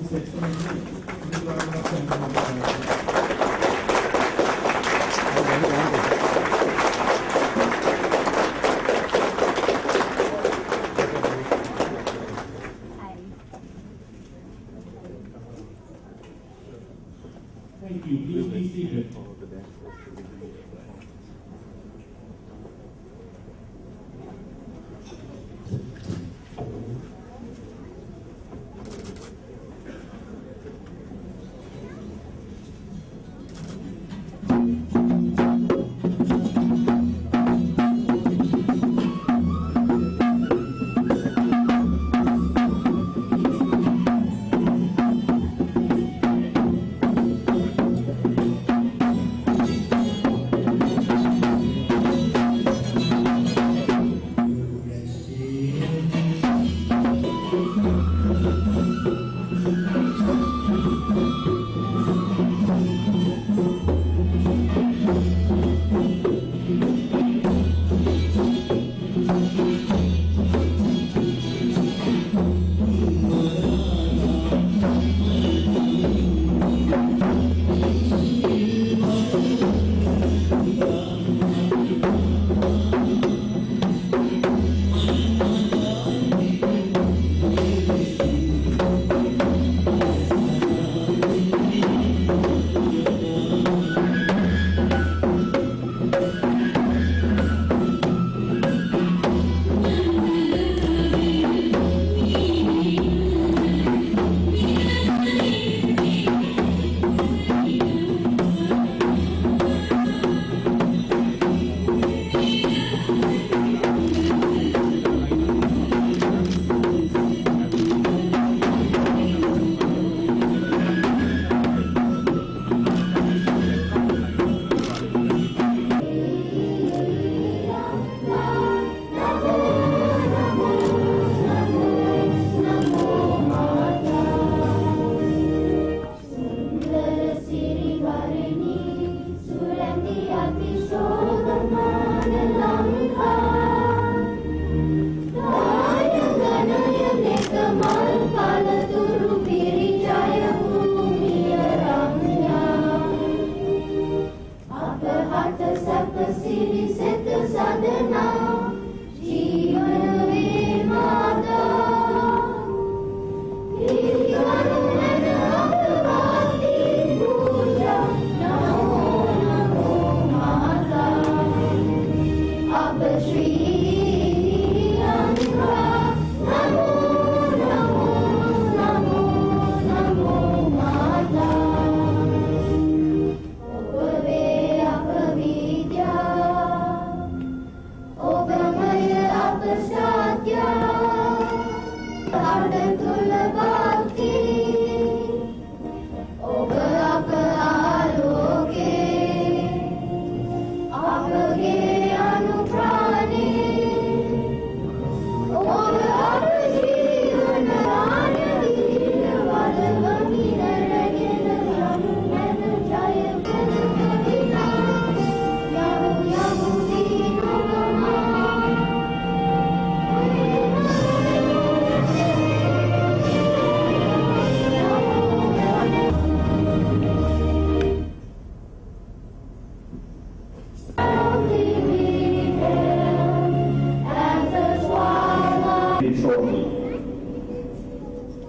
His Excellency, Thank you. Please be seated.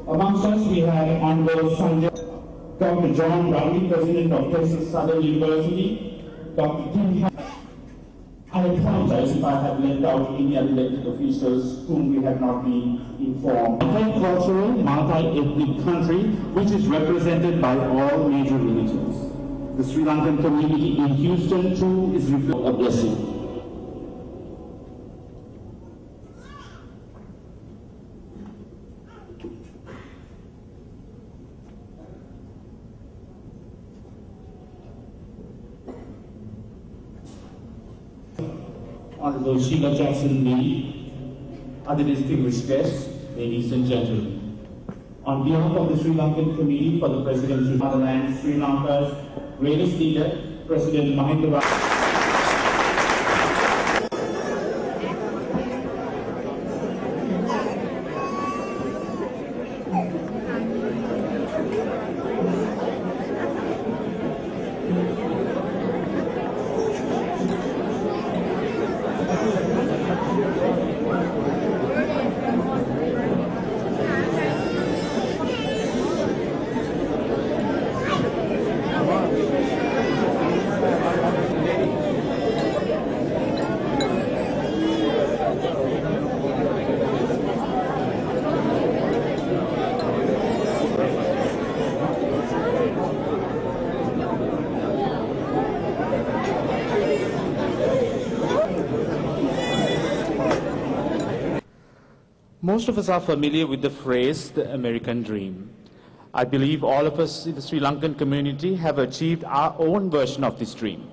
Amongst us, we have Honorable Sanjay, Dr. John Rowley, President of Texas Southern University, Dr. Tim. I apologize if I have left out any other elected officials whom we have not been informed. Multicultural, multi-ethnic country, which is represented by all major religions. The Sri Lankan community in Houston, too, is a blessing. Honorable Sheila Jackson-Lee, other distinguished guests, ladies and gentlemen. On behalf of the Sri Lankan Committee for the Presidency of Motherland, Sri Lanka's greatest leader, President Mahinda Rajapaksa. Most of us are familiar with the phrase, the American dream. I believe all of us in the Sri Lankan community have achieved our own version of this dream.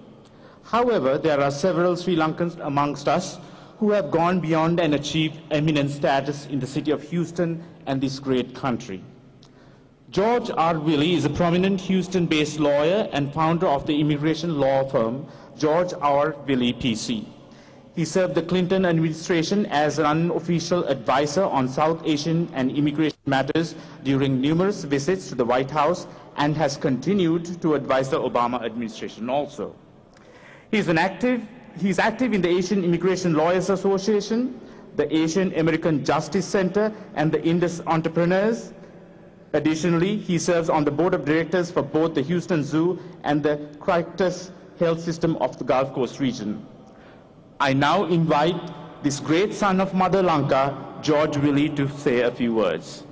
However, there are several Sri Lankans amongst us who have gone beyond and achieved eminent status in the city of Houston and this great country. George R. Willey is a prominent Houston-based lawyer and founder of the immigration law firm George R. Willey PC. He served the Clinton administration as an unofficial advisor on South Asian and immigration matters during numerous visits to the White House and has continued to advise the Obama administration also. He's active in the Asian Immigration Lawyers Association, the Asian American Justice Center, and the Indus Entrepreneurs. Additionally, he serves on the board of directors for both the Houston Zoo and the Crisis Health System of the Gulf Coast region. I now invite this great son of Mother Lanka, George Willey, to say a few words.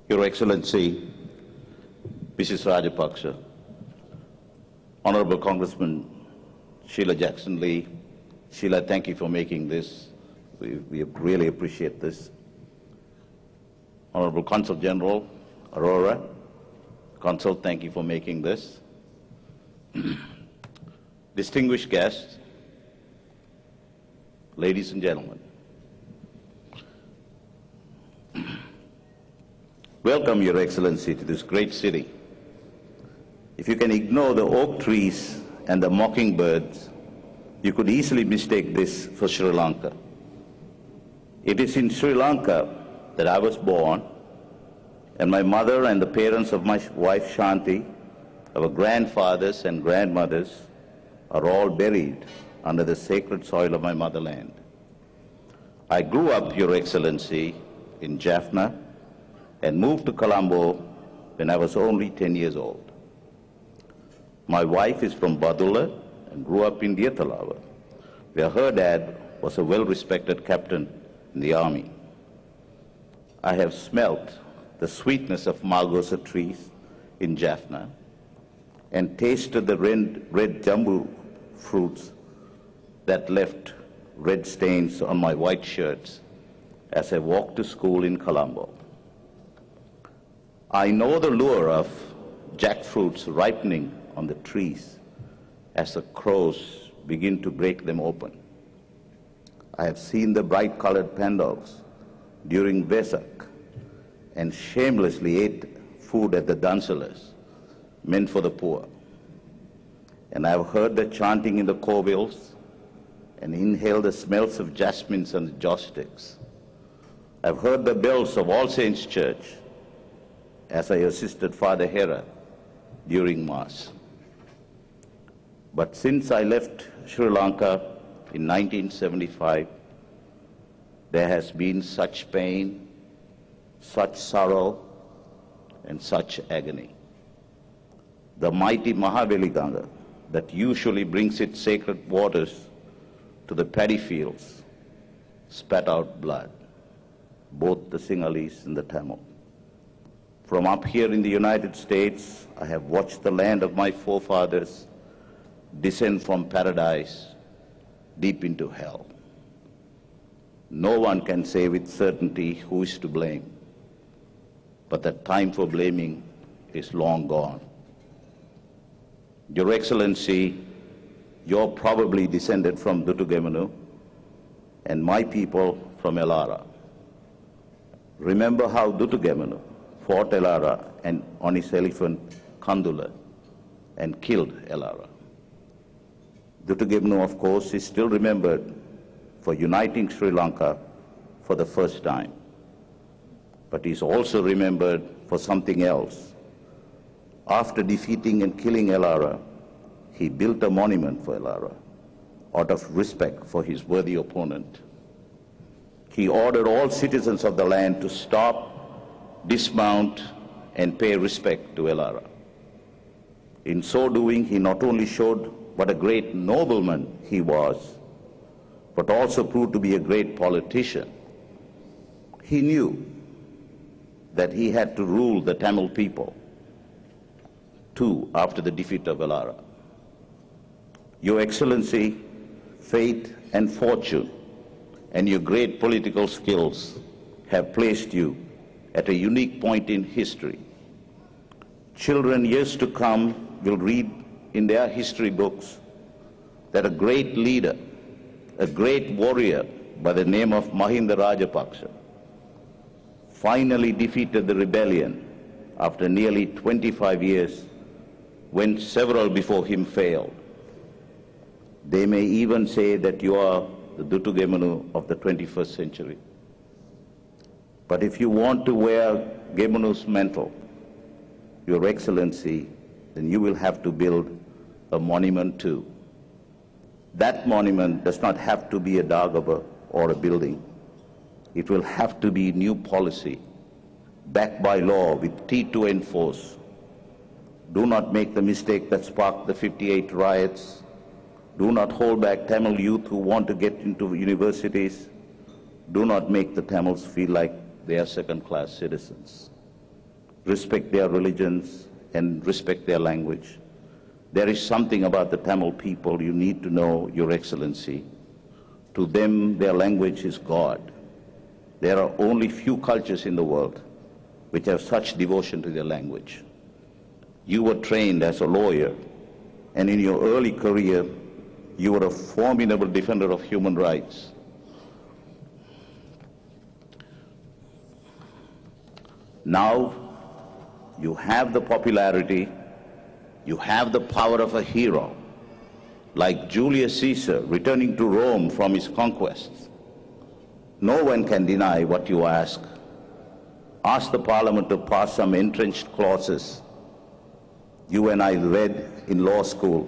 Your Excellency, Mrs. Rajapaksa, Honorable Congressman Sheila Jackson-Lee, Sheila, thank you for making this. We really appreciate this. Honorable Consul General Aurora, Consul, thank you for making this. Distinguished guests, ladies and gentlemen, welcome, Your Excellency, to this great city. If you can ignore the oak trees and the mockingbirds, you could easily mistake this for Sri Lanka. It is in Sri Lanka that I was born, and my mother and the parents of my wife Shanti, our grandfathers and grandmothers, are all buried under the sacred soil of my motherland. I grew up, Your Excellency, in Jaffna and moved to Colombo when I was only 10 years old. My wife is from Badulla and grew up in Diatalava, where her dad was a well-respected captain in the army. I have smelt the sweetness of margosa trees in Jaffna and tasted the red jambu fruits that left red stains on my white shirts as I walked to school in Colombo. I know the lure of jackfruits ripening on the trees as the crows begin to break them open. I have seen the bright-colored pandals during Vesak and shamelessly ate food at the dansalas meant for the poor. And I have heard the chanting in the corvils and inhaled the smells of jasmines and the joss sticks. I've heard the bells of All Saints Church as I assisted Father Hera during Mass. But since I left Sri Lanka in 1975, there has been such pain, such sorrow, and such agony. The mighty Mahaveli Ganga that usually brings its sacred waters to the paddy fields spat out blood, both the Sinhalese and the Tamil. From up here in the United States, I have watched the land of my forefathers descend from paradise deep into hell. No one can say with certainty who is to blame, but the time for blaming is long gone. Your Excellency, you're probably descended from Dutugemunu, and my people from Elara. Remember how Dutugemunu fought Elara and on his elephant Kandula and killed Elara. Dutugemunu, of course, is still remembered for uniting Sri Lanka for the first time. But he's also remembered for something else. After defeating and killing Elara, he built a monument for Elara out of respect for his worthy opponent. He ordered all citizens of the land to stop, dismount, and pay respect to Elara. In so doing, he not only showed what a great nobleman he was, but also proved to be a great politician. He knew that he had to rule the Tamil people, too, after the defeat of Elara. Your Excellency, fate and fortune and your great political skills have placed you at a unique point in history. Children years to come will read in their history books that a great leader, a great warrior by the name of Mahinda Rajapaksa finally defeated the rebellion after nearly 25 years when several before him failed. They may even say that you are the Dutu of the 21st century. But if you want to wear Gemunu's mantle, Your Excellency, then you will have to build a monument too. That monument does not have to be a Dagaba or a building. It will have to be new policy, backed by law with teeth to enforce. Do not make the mistake that sparked the 58 riots. Do not hold back Tamil youth who want to get into universities. Do not make the Tamils feel like they are second-class citizens. Respect their religions and respect their language. There is something about the Tamil people you need to know, Your Excellency. To them, their language is God. There are only few cultures in the world which have such devotion to their language. You were trained as a lawyer, and in your early career, you were a formidable defender of human rights. Now, you have the popularity, you have the power of a hero, like Julius Caesar returning to Rome from his conquests. No one can deny what you ask. Ask the Parliament to pass some entrenched clauses you and I read in law school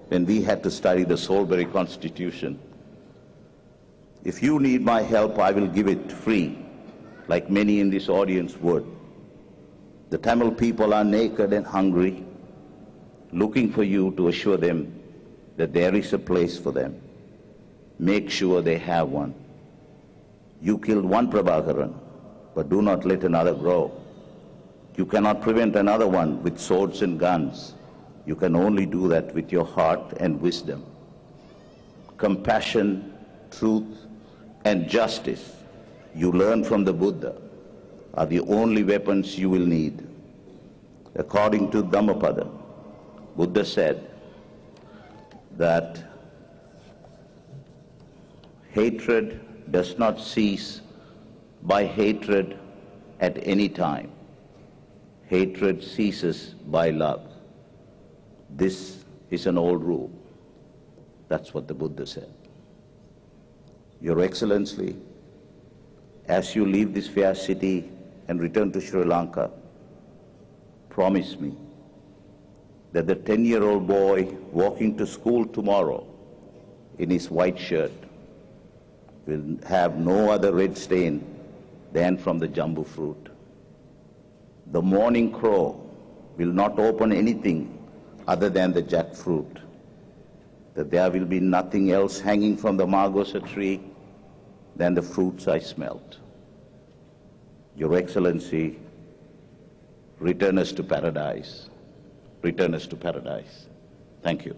when we had to study the Salisbury Constitution. If you need my help, I will give it free, like many in this audience would. The Tamil people are naked and hungry, looking for you to assure them that there is a place for them. Make sure they have one. You killed one Prabhakaran, but do not let another grow. You cannot prevent another one with swords and guns. You can only do that with your heart and wisdom. Compassion, truth, and justice you learn from the Buddha are the only weapons you will need. According to Dhammapada, Buddha said that hatred does not cease by hatred at any time. Hatred ceases by love. This is an old rule. That's what the Buddha said. Your Excellency, as you leave this fair city and return to Sri Lanka, promise me that the 10-year-old boy walking to school tomorrow in his white shirt will have no other red stain than from the jambu fruit. The morning crow will not open anything other than the jackfruit. That there will be nothing else hanging from the margosa tree than the fruits I smelt. Your Excellency, return us to paradise. Return us to paradise. Thank you.